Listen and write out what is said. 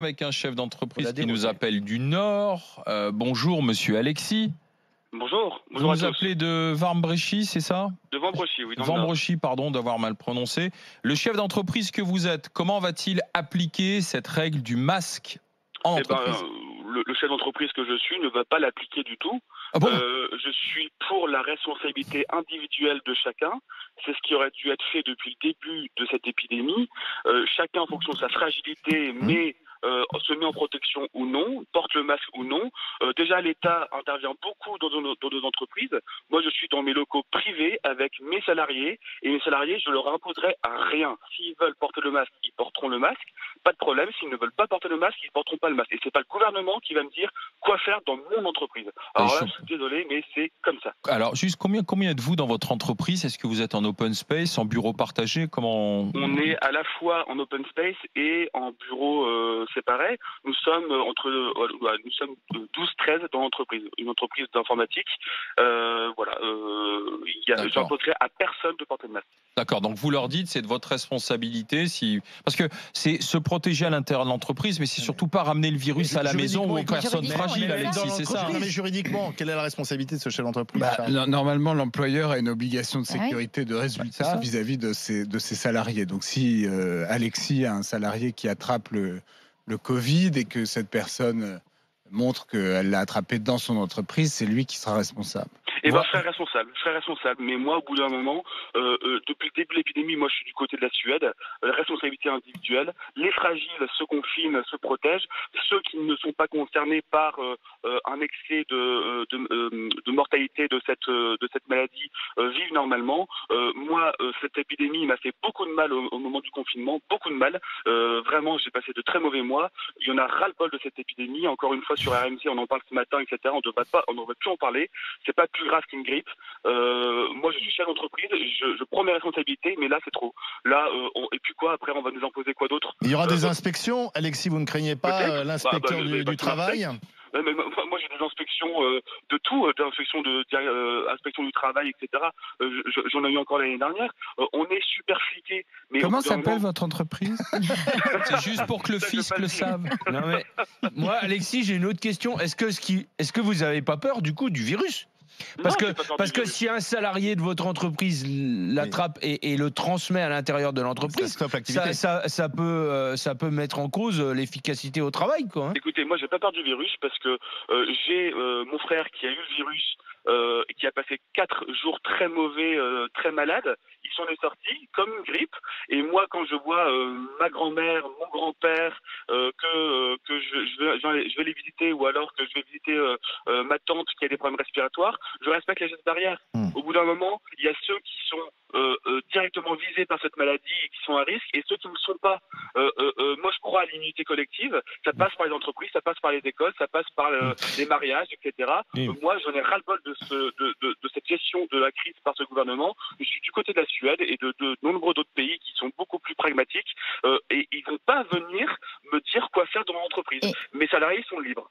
Avec un chef d'entreprise qui nous appelle du Nord. Bonjour, monsieur Alexis. Bonjour, Vous bonjour à nous tous. appelez de Warmbrechy, c'est ça? De Vambrechy, oui, dans le Nord. Vambrechy, pardon d'avoir mal prononcé. Le chef d'entreprise que vous êtes, comment va-t-il appliquer cette règle du masque en Eh ben, entreprise? le chef d'entreprise que je suis ne va pas l'appliquer du tout. Ah bon? Je suis pour la responsabilité individuelle de chacun. C'est ce qui aurait dû être fait depuis le début de cette épidémie. Chacun, en fonction de sa fragilité, se met en protection ou non, porte le masque ou non. Déjà, l'État intervient beaucoup dans nos entreprises. Moi, je suis dans mes locaux privés avec mes salariés. Et mes salariés, je leur imposerai rien. S'ils veulent porter le masque, ils porteront le masque. Pas de problème. S'ils ne veulent pas porter le masque, ils ne porteront pas le masque. Et c'est pas le gouvernement qui va me dire quoi faire dans mon entreprise. Alors là, je suis désolé, mais c'est comme ça. Alors, juste combien êtes-vous dans votre entreprise? Est-ce que vous êtes en open space, en bureau partagé? Comment? On est à la fois en open space et en bureau séparé. Nous sommes nous sommes 12-13 dans l'entreprise, une entreprise d'informatique. J'imposerai à personne de porter le masque. D'accord, donc vous leur dites c'est de votre responsabilité parce que c'est se protéger à l'intérieur de l'entreprise, mais c'est surtout pas ramener le virus à la maison ou aux personnes fragiles, Alexis, c'est ça. Mais juridiquement, quelle est la responsabilité de ce chef d'entreprise? Normalement, l'employeur a une obligation de sécurité de résultat vis-à-vis de ses salariés. Donc si Alexis a un salarié qui attrape le Covid et que cette personne montre qu'elle l'a attrapé dans son entreprise, c'est lui qui sera responsable. Et je serai responsable. Mais moi, au bout d'un moment, depuis le début de l'épidémie, moi, je suis du côté de la Suède. La responsabilité individuelle. Les fragiles se confinent, se protègent. Ceux qui ne sont pas concernés par un excès de mortalité de cette maladie vivent normalement. Moi, cette épidémie m'a fait beaucoup de mal au moment du confinement, beaucoup de mal. Vraiment, j'ai passé de très mauvais mois. Il y en a ras-le-bol de cette épidémie. Encore une fois, sur RMC, on en parle ce matin, etc. On ne devrait plus en parler. C'est pas plus grave qu'une grippe. Moi, je suis chef d'entreprise, je prends mes responsabilités, mais là, c'est trop. Là, et puis quoi, après, on va nous imposer quoi d'autre? Il y aura des inspections, Alexis, vous ne craignez pas l'inspecteur du travail? Moi, j'ai des inspections de tout, inspection du travail, etc. J'en ai eu encore l'année dernière. On est super fliqués. Comment s'appelle votre entreprise? C'est juste pour que le fisc le sache. Non mais, moi, Alexis, j'ai une autre question. Est-ce que vous n'avez pas peur du coup du virus? Parce que si un salarié de votre entreprise l'attrape et le transmet à l'intérieur de l'entreprise, ça peut mettre en cause l'efficacité au travail, quoi. Hein. Écoutez, moi j'ai pas peur du virus parce que j'ai mon frère qui a eu le virus et qui a passé 4 jours très mauvais, très malade. Il s'en est sorti comme une grippe. Et moi, quand je vois ma grand-mère, mon grand-père, que je vais les visiter, ou alors que je vais visiter ma tante qui a des problèmes respiratoires, je respecte les gestes barrières. Au bout d'un moment, il y a ceux qui sont directement visés par cette maladie et qui sont à risque, et ceux qui ne le sont pas. Moi, je crois à l'immunité collective. Ça passe par les entreprises, ça passe par les écoles, ça passe par les mariages, etc. Moi, j'en ai ras-le-bol de cette gestion de la crise par ce gouvernement. Je suis du côté de la Suède et de nombreux d'autres pays qui sont beaucoup plus pragmatiques, et ils vont pas venir me dire quoi faire dans mon entreprise. Mes salariés sont libres.